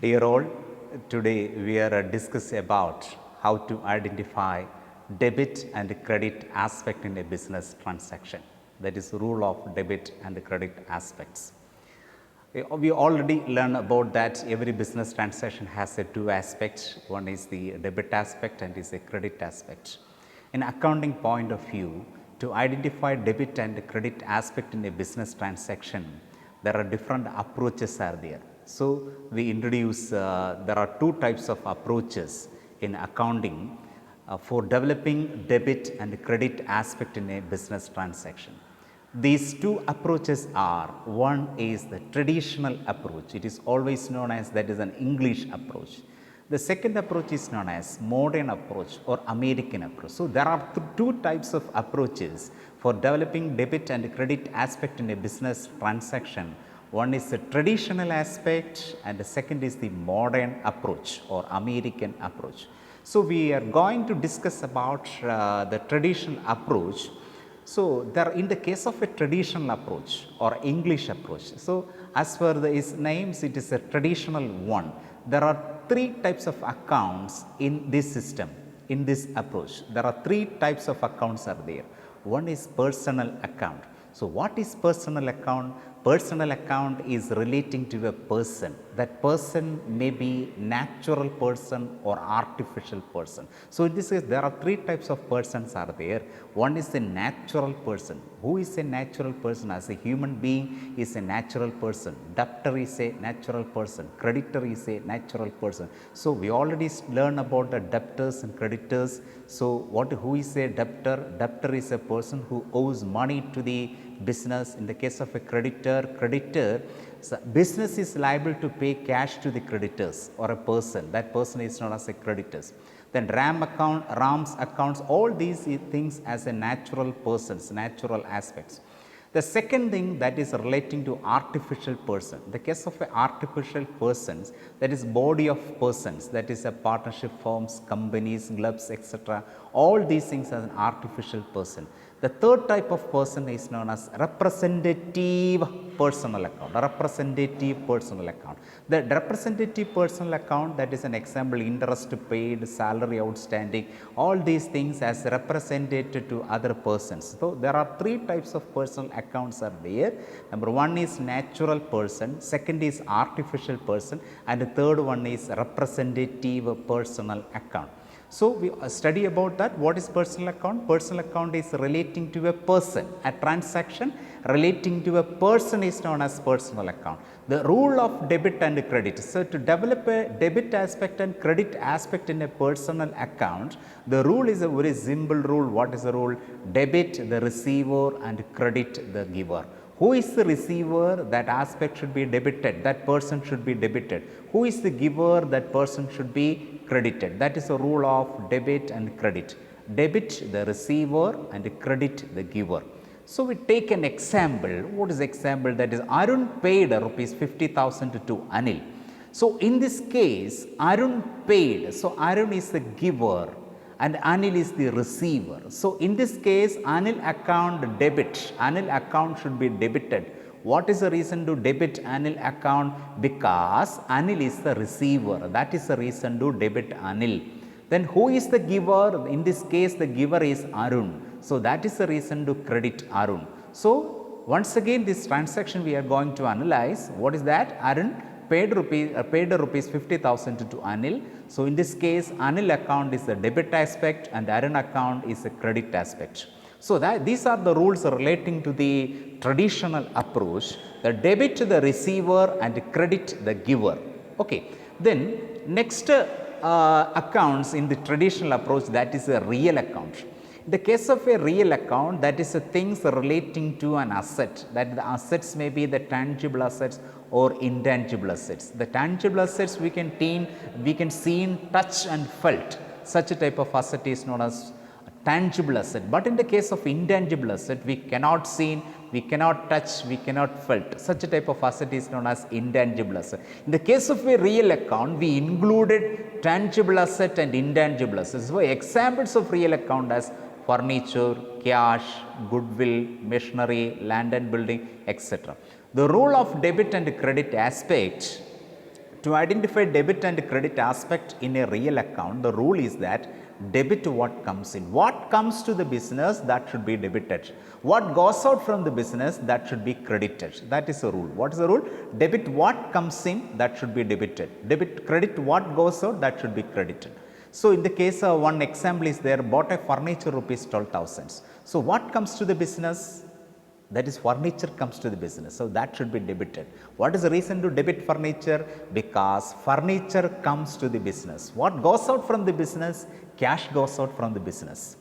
Dear all, today we are discussing about how to identify debit and credit aspect in a business transaction. That is rule of debit and credit aspects. We already learned about that every business transaction has a two aspects. One is the debit aspect and is a credit aspect. In accounting point of view, to identify debit and credit aspect in a business transaction, there are different approaches are there. So, we introduce there are two types of approaches in accounting for developing debit and credit aspect in a business transaction. These two approaches are, one is the traditional approach, it is always known as that is an English approach. The second approach is known as modern approach or American approach. So, there are two types of approaches for developing debit and credit aspect in a business transaction. One is the traditional aspect and the second is the modern approach or American approach. So, we are going to discuss about the traditional approach. So, there in the case of a traditional approach or English approach, so as per its names it is a traditional one. There are three types of accounts in this system, in this approach. There are three types of accounts are there. One is personal account. So, what is personal account? Personal account is relating to a person. That person may be natural person or artificial person. So, in this case there are three types of persons are there. One is a natural person. Who is a natural person? As a human being is a natural person. Debtor is a natural person. Creditor is a natural person. So, we already learn about the debtors and creditors. So, who is a debtor? Debtor is a person who owes money to the business. In the case of a creditor, so business is liable to pay cash to the creditors or a person. That person is known as a creditors. Then RAM's accounts, all these things as a natural persons, natural aspects. The second thing that is relating to artificial person. The case of a artificial persons, that is body of persons, that is a partnership firms, companies, clubs, etc. All these things as an artificial person. The third type of person is known as representative personal account. Representative personal account. The representative personal account, that is an example, interest paid, salary outstanding, all these things as represented to other persons. So, there are three types of personal accounts are there. Number one is natural person, second is artificial person, and the third one is representative personal account. So, we study about that. What is personal account? Personal account is relating to a person. A transaction relating to a person is known as personal account. The rule of debit and credit. So, to develop a debit aspect and credit aspect in a personal account, the rule is a very simple rule. What is the rule? Debit the receiver and credit the giver. Who is the receiver? That aspect should be debited, that person should be debited. Who is the giver? That person should be credited. That is the rule of debit and credit. Debit the receiver and credit the giver. So, we take an example. What is the example? That is Arun paid rupees 50,000 to Anil. So, in this case Arun paid. So, Arun is the giver and Anil is the receiver. So, in this case Anil account debit, Anil account should be debited. What is the reason to debit Anil account? Because Anil is the receiver, that is the reason to debit Anil. Then who is the giver? In this case the giver is Arun. So, that is the reason to credit Arun. So, once again this transaction we are going to analyze. What is that? Arun paid rupees 50,000 to Anil. So, in this case Anil account is the debit aspect and Arun account is the credit aspect. So, that these are the rules relating to the traditional approach, the debit the receiver and credit the giver. Okay. Then next accounts in the traditional approach, that is a real account. In the case of a real account, that is the things relating to an asset, that the assets may be the tangible assets or intangible assets. The tangible assets we can see, touch and felt. Such a type of asset is known as tangible asset. But in the case of intangible asset, we cannot see, we cannot touch, we cannot felt. Such a type of asset is known as intangible asset. In the case of a real account, we included tangible asset and intangible assets. So, examples of real account as furniture, cash, goodwill, machinery, land and building, etc. The role of debit and credit aspect To identify debit and credit aspect in a real account, the rule is that debit what comes in. What comes to the business, that should be debited. What goes out from the business, that should be credited. That is the rule. What is the rule? Debit what comes in, that should be debited. Credit what goes out, that should be credited. So in the case of one example is there, bought a furniture rupees 12,000. So what comes to the business? That is furniture comes to the business. So that should be debited. What is the reason to debit furniture? Because furniture comes to the business. What goes out from the business? Cash goes out from the business.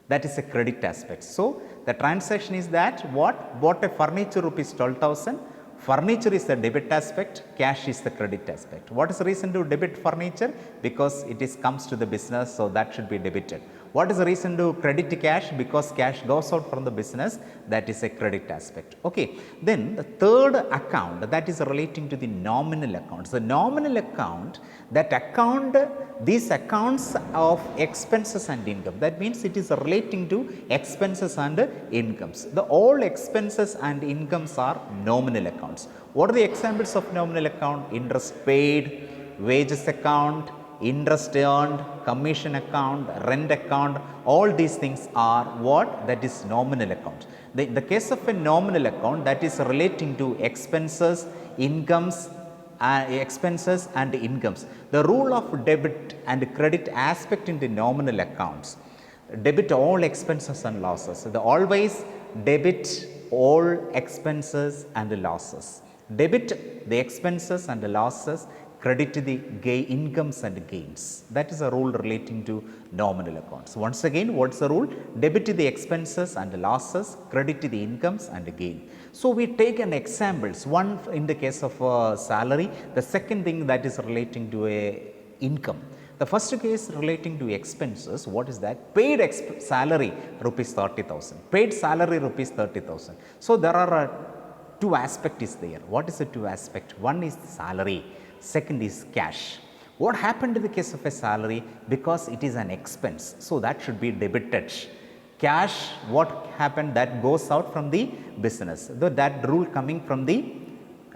That is a credit aspect. So the transaction is that what? Bought a furniture rupees 12,000. Furniture is the debit aspect, cash is the credit aspect. What is the reason to debit furniture? Because it is comes to the business, so that should be debited. What is the reason to credit cash? Because cash goes out from the business, that is a credit aspect. Okay. Then the third account, that is relating to the nominal accounts. The nominal account, that account, these accounts of expenses and income. That means it is relating to expenses and incomes. The all expenses and incomes are nominal accounts. What are the examples of nominal account? Interest paid, wages account, interest earned, commission account, rent account, all these things are what? That is nominal account. In the case of a nominal account, that is relating to expenses, incomes, expenses and incomes. The rule of debit and credit aspect in the nominal accounts, debit all expenses and losses. So always debit all expenses and losses. Debit the expenses and the losses, credit the incomes and gains. That is a rule relating to nominal accounts. Once again, what is the rule? Debit the expenses and the losses, credit the incomes and gain. So we take an examples, one in the case of salary, the second thing that is relating to a income. The first case relating to expenses, what is that? Paid salary rupees 30,000, paid salary rupees 30,000. So there are two aspects is there. What is the two aspect? One is salary, second is cash. What happened in the case of a salary? Because it is an expense, so that should be debited. Cash, what happened? That goes out from the business. That rule coming from the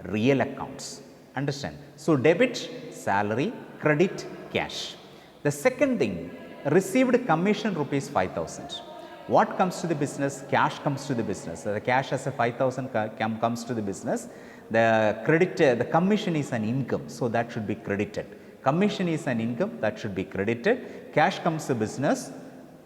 real accounts. Understand? So debit salary, credit cash. The second thing, received commission rupees 5,000. What comes to the business? Cash comes to the business. So the cash as a 5,000 comes to the business. The credit, the commission is an income, so that should be credited. Commission is an income, that should be credited. Cash comes to business,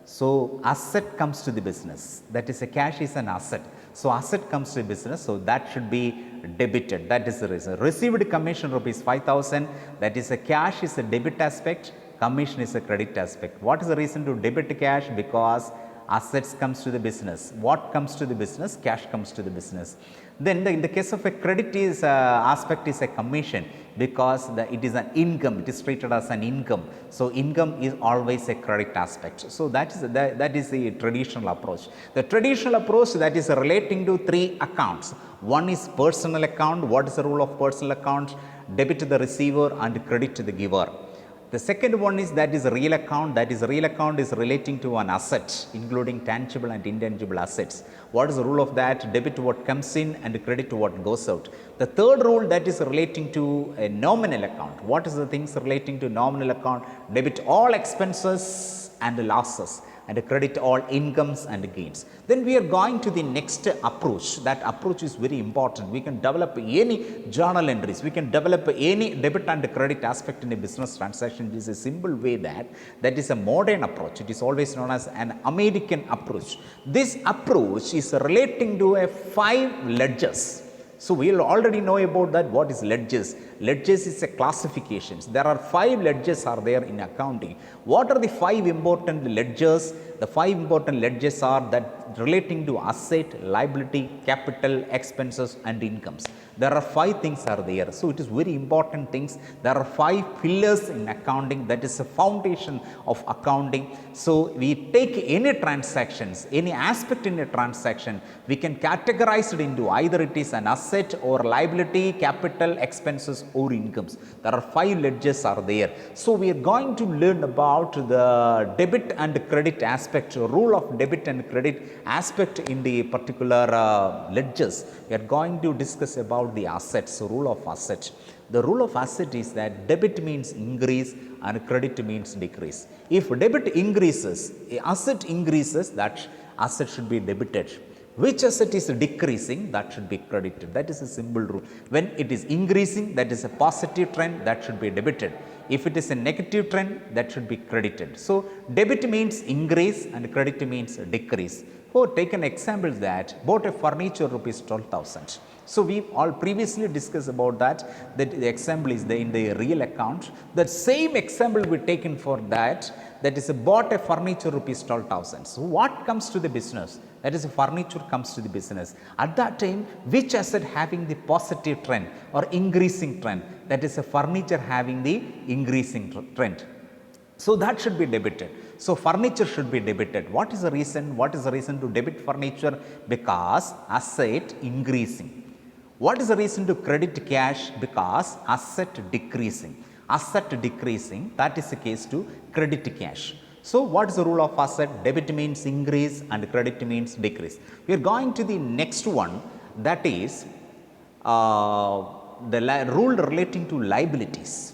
so asset comes to the business. That is a cash is an asset. So asset comes to business, so that should be debited. That is the reason. Received commission rupees 5,000. That is a cash is a debit aspect. Commission is a credit aspect. What is the reason to debit cash? Because assets comes to the business. What comes to the business? Cash comes to the business. Then in the case of a credit is aspect is a commission, because it is an income, it is treated as an income. So income is always a credit aspect. So that is the traditional approach. The traditional approach that is relating to three accounts. One is personal account. What is the rule of personal account? Debit to the receiver and credit to the giver. The second one is that is a real account. That is a real account is relating to an asset, including tangible and intangible assets. What is the rule of that? Debit to what comes in and credit to what goes out. The third rule that is relating to a nominal account. What is the things relating to nominal account? Debit all expenses and losses and credit all incomes and gains. Then we are going to the next approach. That approach is very important. We can develop any journal entries. We can develop any debit and credit aspect in a business transaction. It is a simple way that is a modern approach. It is always known as an American approach. This approach is relating to a 5 ledgers. So we will already know about that. What is ledgers? Ledgers is a classifications. There are 5 ledgers are there in accounting. What are the 5 important ledgers? The 5 important ledgers are that relating to asset, liability, capital, expenses and incomes. There are 5 things are there. So it is very important things. There are 5 pillars in accounting. That is the foundation of accounting. So we take any transactions, any aspect in a transaction, we can categorize it into either it is an asset or liability, capital, expenses or incomes. There are 5 ledgers are there. So we are going to learn about the debit and credit aspect, rule of debit and credit aspect in the particular ledgers. We are going to discuss about the assets, rule of assets. The rule of asset is that debit means increase and credit means decrease. If debit increases, asset increases, that asset should be debited. Which asset is decreasing, that should be credited. That is a simple rule. When it is increasing, that is a positive trend, that should be debited. If it is a negative trend, that should be credited. So, debit means increase and credit means decrease. Oh, take an example that bought a furniture rupees 12,000. So, we all previously discussed about that the example is in the real account. That same example we taken for that is bought a furniture rupees 12,000. So, what comes to the business? That is a furniture comes to the business. At that time, which asset having the positive trend or increasing trend? That is a furniture having the increasing trend. So, that should be debited. So, furniture should be debited. What is the reason? What is the reason to debit furniture? Because asset increasing. What is the reason to credit cash? Because asset decreasing. Asset decreasing, that is the case to credit cash. So, what is the rule of asset? Debit means increase and credit means decrease. We are going to the next one, that is the rule relating to liabilities.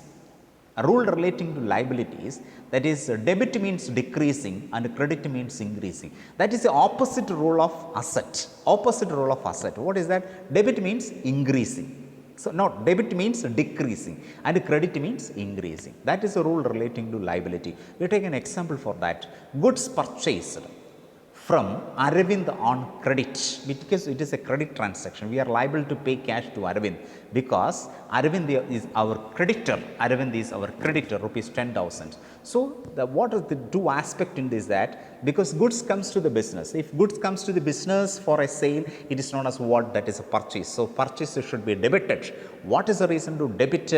A rule relating to liabilities, that is debit means decreasing and credit means increasing. That is the opposite rule of asset. Opposite rule of asset. What is that? Debit means increasing. So, no, debit means decreasing and credit means increasing. That is a rule relating to liability. We take an example for that. Goods purchased from Aravind on credit, because it is a credit transaction. We are liable to pay cash to Aravind because Aravind is our creditor. Aravind is our creditor, rupees 10,000. So, what are the two aspects in this? That because goods comes to the business. If goods comes to the business for a sale, it is known as what? That is a purchase. So, purchase should be debited. What is the reason to debit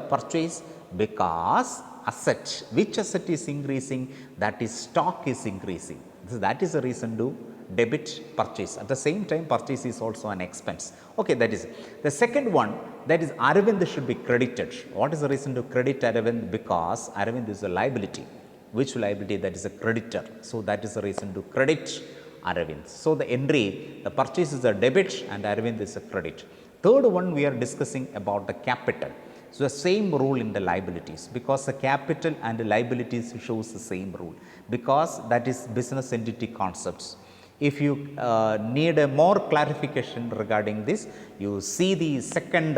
purchase? Because asset. Which asset is increasing? That is stock is increasing. So, that is the reason to debit purchase. At the same time, purchase is also an expense. Okay, that is it. The second one, that is Aravind should be credited. What is the reason to credit Aravind? Because Aravind is a liability. Which liability? That is a creditor. So, that is the reason to credit Aravind. So, the entry, the purchase is a debit and Aravind is a credit. Third one, we are discussing about the capital. So, the same rule in the liabilities, because the capital and the liabilities shows the same rule, because that is business entity concepts. If you need a more clarification regarding this, you see the second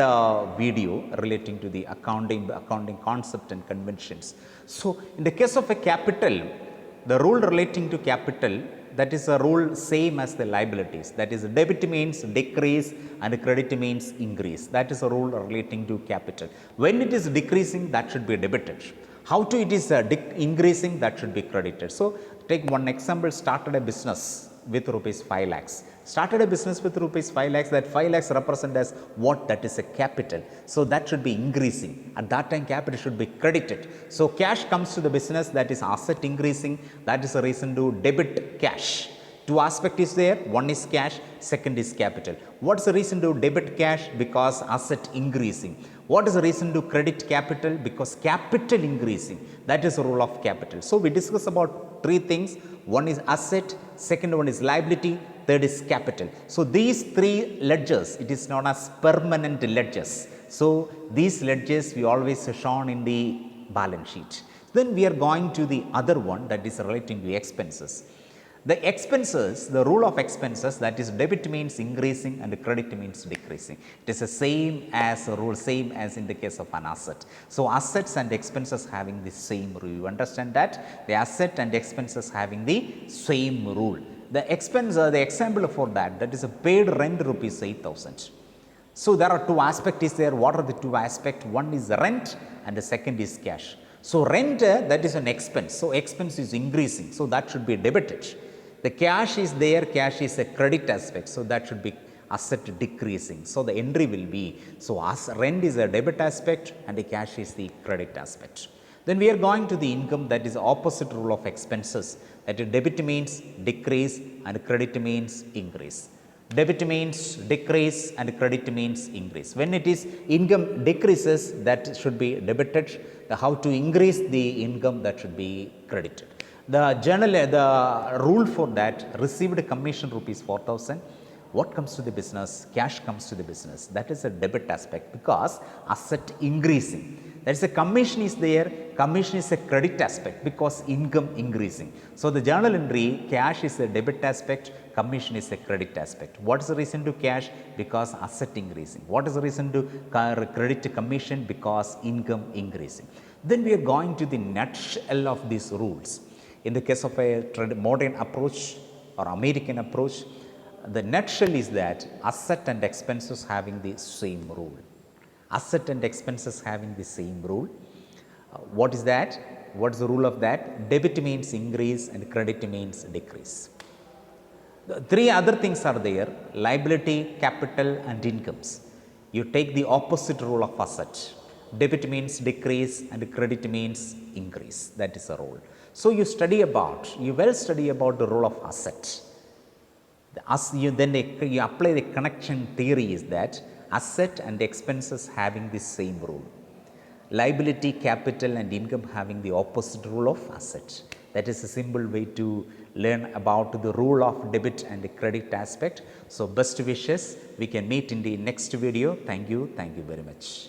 video relating to the accounting concept and conventions. So, in the case of a capital, the rule relating to capital, that is a rule same as the liabilities. That is debit means decrease and credit means increase. That is a rule relating to capital. When it is decreasing, that should be debited. How to it is increasing, that should be credited. So, take one example, started a business with rupees 5 lakhs. Started a business with rupees 5 lakhs, that 5 lakhs represent as what? That is a capital. So, that should be increasing. At that time, capital should be credited. So, cash comes to the business, that is asset increasing, that is the reason to debit cash. Two aspects is there, one is cash, second is capital. What is the reason to debit cash? Because asset increasing. What is the reason to credit capital? Because capital increasing. That is the rule of capital. So, we discuss about three things. One is asset, second one is liability, third is capital. So, these three ledgers, it is known as permanent ledgers. So, these ledgers we always shown in the balance sheet. Then we are going to the other one, that is relating to expenses. The expenses, the rule of expenses, that is debit means increasing and credit means decreasing. It is the same as a rule, same as in the case of an asset. So, assets and expenses having the same rule. You understand that? The asset and expenses having the same rule. The expense, the example for that is a paid rent rupees 8,000. So, there are two aspects is there. What are the two aspects? One is the rent and the second is cash. So, rent that is an expense. So, expense is increasing. So, that should be debited. The cash is there, cash is a credit aspect. So, that should be asset decreasing. So, the entry will be, so as rent is a debit aspect and the cash is the credit aspect. Then we are going to the income, that is opposite rule of expenses, that debit means decrease and credit means increase. Debit means decrease and credit means increase. When it is income decreases, that should be debited. How to increase the income, that should be credited. The rule for that, received commission rupees 4,000, what comes to the business? Cash comes to the business. That is a debit aspect because asset increasing. That is a commission is there, commission is a credit aspect because income increasing. So, the journal entry cash is a debit aspect, commission is a credit aspect. What is the reason to cash? Because asset increasing. What is the reason to credit to commission? Because income increasing. Then we are going to the nutshell of these rules. In the case of a modern approach or American approach, the nutshell is that asset and expenses having the same rule. Asset and expenses having the same rule. What is that? What is the rule of that? Debit means increase and credit means decrease. The three other things are there: liability, capital and incomes. You take the opposite rule of asset. Debit means decrease and credit means increase. That is a rule. So, you well study about the rule of asset. Then you apply the connection theory is that asset and expenses having the same rule. Liability, capital and income having the opposite rule of asset. That is a simple way to learn about the rule of debit and the credit aspect. So, best wishes. We can meet in the next video. Thank you very much.